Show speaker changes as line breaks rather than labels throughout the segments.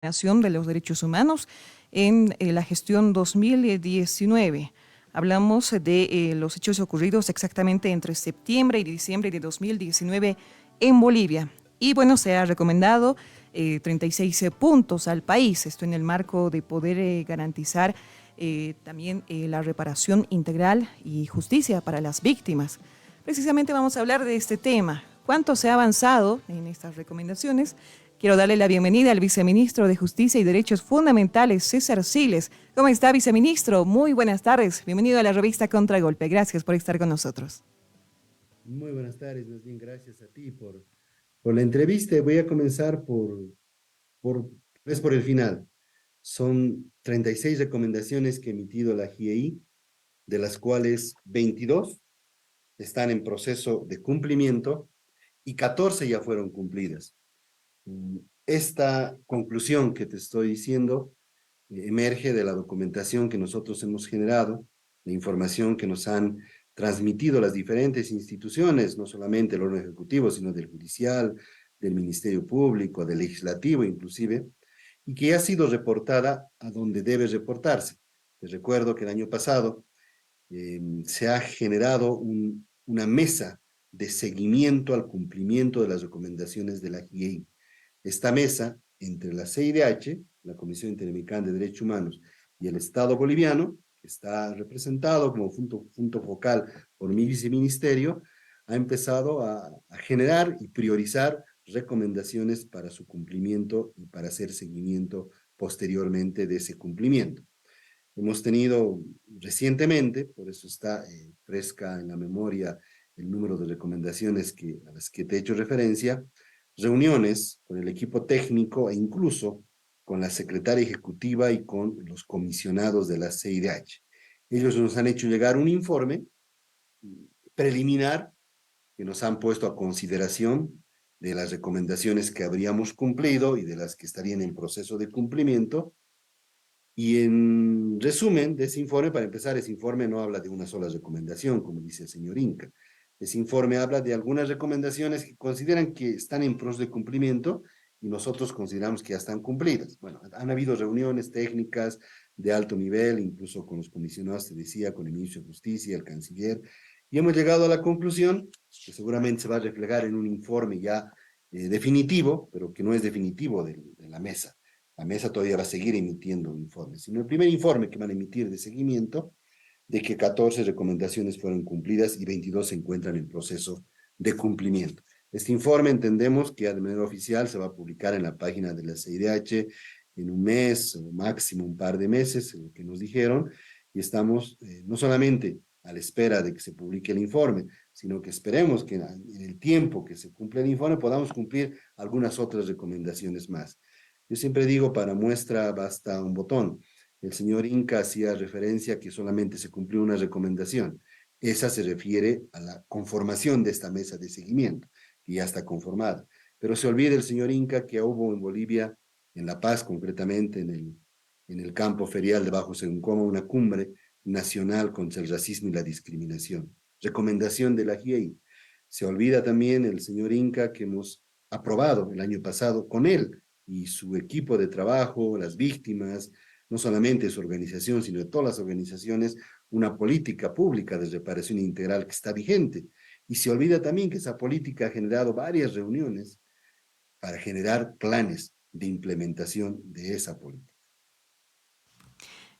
de los Derechos Humanos en la gestión 2019. Hablamos de los hechos ocurridos exactamente entre septiembre y diciembre de 2019 en Bolivia. Y bueno, se ha recomendado 36 puntos al país, esto en el marco de poder garantizar también la reparación integral y justicia para las víctimas. Precisamente vamos a hablar de este tema. ¿Cuánto se ha avanzado en estas recomendaciones? Quiero darle la bienvenida al viceministro de Justicia y Derechos Fundamentales, César Siles. ¿Cómo está, viceministro? Muy buenas tardes. Bienvenido a la revista Contragolpe. Gracias por estar con nosotros.
Muy buenas tardes, más bien gracias a ti por la entrevista. Voy a comenzar por el final. Son 36 recomendaciones que ha emitido la GIEI, de las cuales 22 están en proceso de cumplimiento y 14 ya fueron cumplidas. Esta conclusión que te estoy diciendo emerge de la documentación que nosotros hemos generado, la información que nos han transmitido las diferentes instituciones, no solamente el órgano ejecutivo, sino del judicial, del Ministerio Público, del legislativo inclusive, y que ha sido reportada a donde debe reportarse. Les recuerdo que el año pasado se ha generado una mesa de seguimiento al cumplimiento de las recomendaciones de la GIEI. Esta mesa, entre la CIDH, la Comisión Interamericana de Derechos Humanos, y el Estado boliviano, que está representado como punto focal por mi viceministerio, ha empezado a generar y priorizar recomendaciones para su cumplimiento y para hacer seguimiento posteriormente de ese cumplimiento. Hemos tenido recientemente, por eso está fresca en la memoria el número de recomendaciones a las que te he hecho referencia, reuniones con el equipo técnico e incluso con la secretaria ejecutiva y con los comisionados de la CIDH. Ellos nos han hecho llegar un informe preliminar que nos han puesto a consideración de las recomendaciones que habríamos cumplido y de las que estarían en proceso de cumplimiento. Y en resumen de ese informe, para empezar, ese informe no habla de una sola recomendación, como dice el señor Inca. Ese informe habla de algunas recomendaciones que consideran que están en proceso de cumplimiento y nosotros consideramos que ya están cumplidas. Bueno, han habido reuniones técnicas de alto nivel, incluso con los comisionados, te decía, con el ministro de Justicia, el canciller, y hemos llegado a la conclusión, que seguramente se va a reflejar en un informe ya definitivo, pero que no es definitivo de la mesa. La mesa todavía va a seguir emitiendo informes, sino el primer informe que van a emitir de seguimiento de que 14 recomendaciones fueron cumplidas y 22 se encuentran en proceso de cumplimiento. Este informe entendemos que de manera oficial se va a publicar en la página de la CIDH en un mes o máximo un par de meses, lo que nos dijeron, y estamos no solamente a la espera de que se publique el informe, sino que esperemos que en el tiempo que se cumple el informe podamos cumplir algunas otras recomendaciones más. Yo siempre digo, para muestra basta un botón. El señor Inca hacía referencia a que solamente se cumplió una recomendación. Esa se refiere a la conformación de esta mesa de seguimiento, que ya está conformada. Pero se olvida el señor Inca que hubo en Bolivia, en La Paz concretamente, en el campo ferial de Bajo Sencoma, una cumbre nacional contra el racismo y la discriminación. Recomendación de la GIEI. Se olvida también el señor Inca que hemos aprobado el año pasado con él y su equipo de trabajo, las víctimas, no solamente su organización, sino de todas las organizaciones, una política pública de reparación integral que está vigente. Y se olvida también que esa política ha generado varias reuniones para generar planes de implementación de esa política.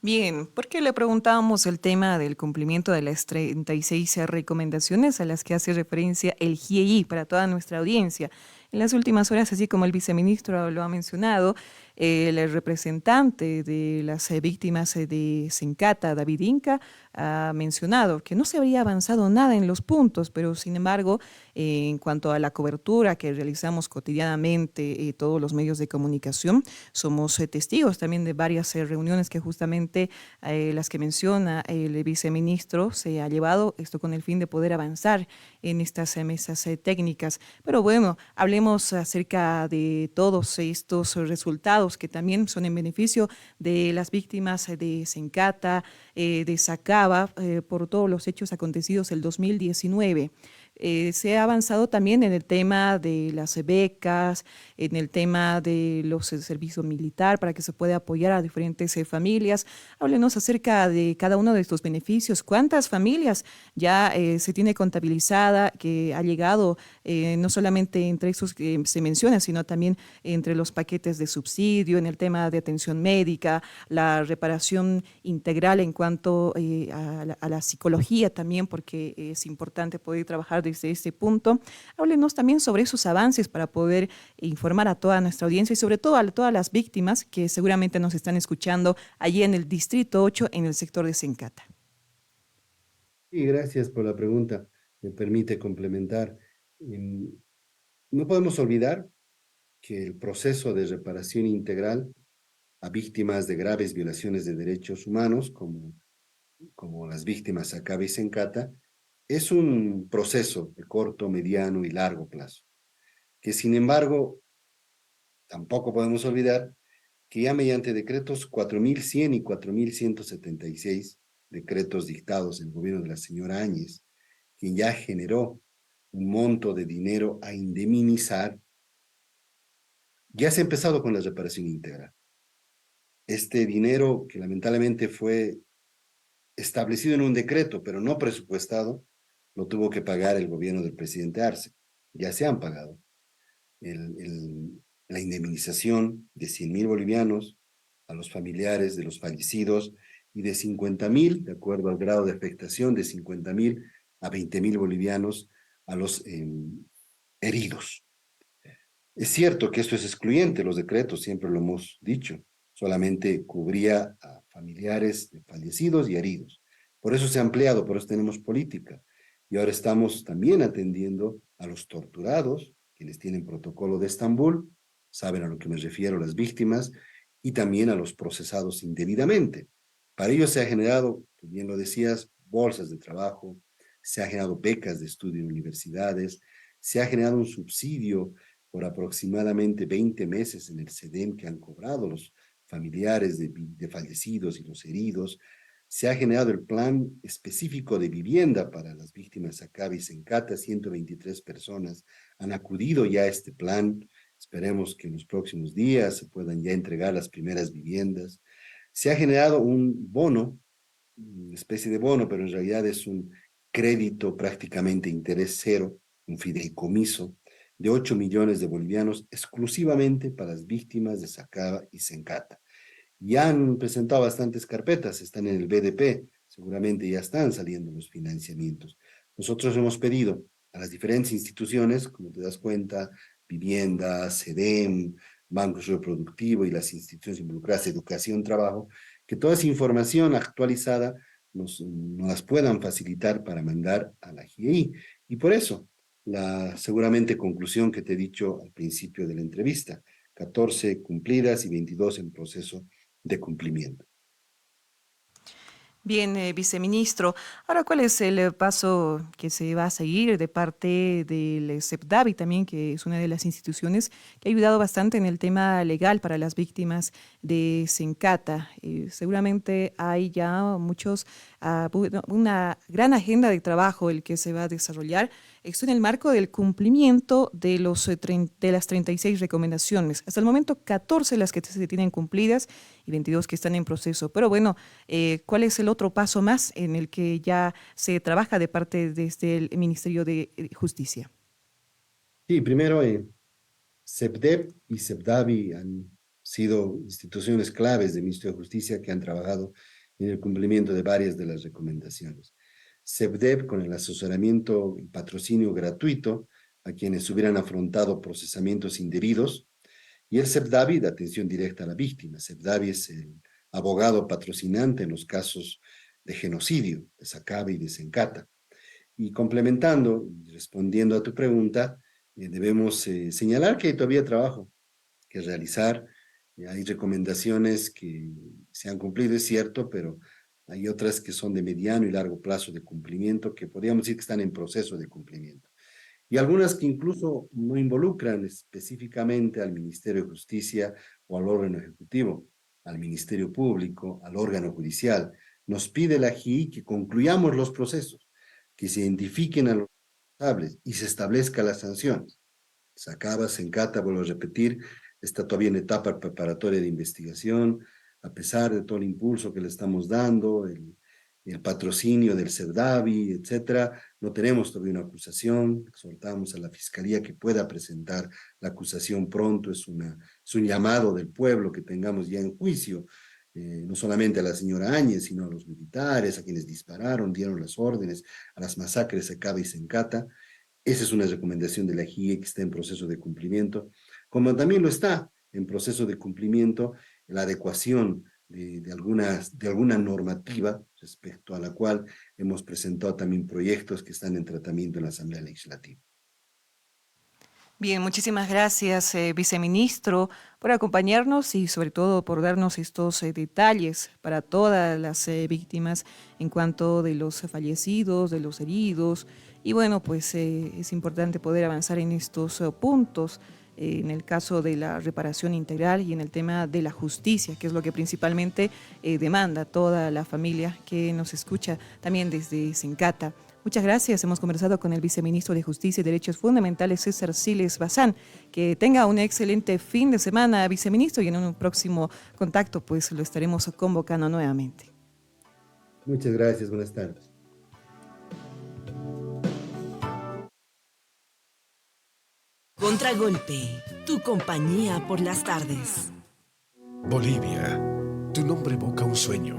Bien, ¿por qué le preguntábamos el tema del cumplimiento de las 36 recomendaciones a las que hace referencia el GIEI para toda nuestra audiencia? En las últimas horas, así como el viceministro lo ha mencionado, el representante de las víctimas de Sencata, David Inca, ha mencionado que no se habría avanzado nada en los puntos, pero sin embargo, en cuanto a la cobertura que realizamos cotidianamente todos los medios de comunicación, somos testigos también de varias reuniones que justamente las que menciona el viceministro se ha llevado esto con el fin de poder avanzar en estas mesas técnicas. Pero bueno, hablemos acerca de todos estos resultados que también son en beneficio de las víctimas de Sencata, de Sacaba, por todos los hechos acontecidos el 2019. Se ha avanzado también en el tema de las becas, en el tema de los servicios militar para que se pueda apoyar a diferentes familias. Háblenos acerca de cada uno de estos beneficios. ¿Cuántas familias ya se tiene contabilizada que ha llegado no solamente entre esos que se menciona, sino también entre los paquetes de subsidio, en el tema de atención médica, la reparación integral en cuanto a la psicología también, porque es importante poder trabajar desde este punto? Háblenos también sobre esos avances para poder informar a toda nuestra audiencia y sobre todo a todas las víctimas que seguramente nos están escuchando allí en el Distrito 8, en el sector de Sencata.
Y gracias por la pregunta. Me permite complementar. Em, No podemos olvidar que el proceso de reparación integral a víctimas de graves violaciones de derechos humanos, como las víctimas Sacaba y Sencata, es un proceso de corto, mediano y largo plazo, que sin embargo tampoco podemos olvidar que ya mediante decretos 4100 y 4176, decretos dictados en el gobierno de la señora Áñez, quien ya generó un monto de dinero a indemnizar, ya se ha empezado con la reparación íntegra. Este dinero que lamentablemente fue establecido en un decreto, pero no presupuestado, lo tuvo que pagar el gobierno del presidente Arce. Ya se han pagado. La indemnización de 100.000 bolivianos a los familiares de los fallecidos y de 50.000, de acuerdo al grado de afectación, de 50.000 a 20.000 bolivianos a los heridos. Es cierto que esto es excluyente, los decretos, siempre lo hemos dicho, solamente cubría a familiares de fallecidos y heridos. Por eso se ha ampliado, por eso tenemos política. Y ahora estamos también atendiendo a los torturados, quienes tienen protocolo de Estambul, saben a lo que me refiero, las víctimas, y también a los procesados indebidamente. Para ello se ha generado, tú bien lo decías, bolsas de trabajo, se ha generado becas de estudio en universidades, se ha generado un subsidio por aproximadamente 20 meses en el SEDEM que han cobrado los familiares de fallecidos y los heridos. Se ha generado el plan específico de vivienda para las víctimas Sacaba y Sencata. 123 personas han acudido ya a este plan. Esperemos que en los próximos días se puedan ya entregar las primeras viviendas. Se ha generado un bono, una especie de bono, pero en realidad es un crédito prácticamente interés cero, un fideicomiso de 8 millones de bolivianos exclusivamente para las víctimas de Sacaba y Sencata. Ya han presentado bastantes carpetas, están en el BDP, seguramente ya están saliendo los financiamientos. Nosotros hemos pedido a las diferentes instituciones, como te das cuenta, Vivienda, SEDEM, Banco Reproductivo y las instituciones involucradas, Educación, Trabajo, que toda esa información actualizada nos las puedan facilitar para mandar a la GIEI. Y por eso, la seguramente conclusión que te he dicho al principio de la entrevista, 14 cumplidas y 22 en proceso de cumplimiento.
Bien, viceministro. Ahora, ¿cuál es el paso que se va a seguir de parte del CEPDAVI también, que es una de las instituciones que ha ayudado bastante en el tema legal para las víctimas de Sencata? Seguramente hay ya una gran agenda de trabajo el que se va a desarrollar. Esto en el marco del cumplimiento de de las 36 recomendaciones. Hasta el momento, 14 las que se tienen cumplidas y 22 que están en proceso. Pero bueno, ¿cuál es el otro paso más en el que ya se trabaja de parte desde el Ministerio de Justicia?
Sí, primero, CEPDEP y CEPDAVI han sido instituciones claves del Ministerio de Justicia que han trabajado en el cumplimiento de varias de las recomendaciones. CEPDEP con el asesoramiento y patrocinio gratuito a quienes hubieran afrontado procesamientos indebidos, y el CEPDAVI de atención directa a la víctima. CEPDAVI es el abogado patrocinante en los casos de genocidio, de Sacaba y de Sencata. Y complementando, respondiendo a tu pregunta, debemos señalar que hay todavía trabajo que realizar. Hay recomendaciones que se han cumplido, es cierto, pero hay otras que son de mediano y largo plazo de cumplimiento, que podríamos decir que están en proceso de cumplimiento. Y algunas que incluso no involucran específicamente al Ministerio de Justicia o al órgano ejecutivo, al Ministerio Público, al órgano judicial. Nos pide la JI que concluyamos los procesos, que se identifiquen a los responsables y se establezca la sanción. Se acaba, se encata, vuelvo a repetir, está todavía en etapa preparatoria de investigación, a pesar de todo el impulso que le estamos dando, el patrocinio del CERDAVI, etcétera, no tenemos todavía una acusación, exhortamos a la Fiscalía que pueda presentar la acusación pronto, es un llamado del pueblo que tengamos ya en juicio, no solamente a la señora Áñez, sino a los militares, a quienes dispararon, dieron las órdenes, a las masacres se acaba y se encata. Esa es una recomendación de la JIE que está en proceso de cumplimiento, como también lo está en proceso de cumplimiento la adecuación de alguna normativa respecto a la cual hemos presentado también proyectos que están en tratamiento en la Asamblea Legislativa.
Bien, muchísimas gracias, viceministro, por acompañarnos y sobre todo por darnos estos detalles para todas las víctimas en cuanto de los fallecidos, de los heridos. Y bueno, pues es importante poder avanzar en estos puntos, en el caso de la reparación integral y en el tema de la justicia, que es lo que principalmente demanda toda la familia que nos escucha también desde Sencata. Muchas gracias. Hemos conversado con el viceministro de Justicia y Derechos Fundamentales, César Siles Bazán. Que tenga un excelente fin de semana, viceministro, y en un próximo contacto pues lo estaremos convocando nuevamente.
Muchas gracias. Buenas tardes.
Contragolpe, tu compañía por las tardes.
Bolivia, tu nombre evoca un sueño.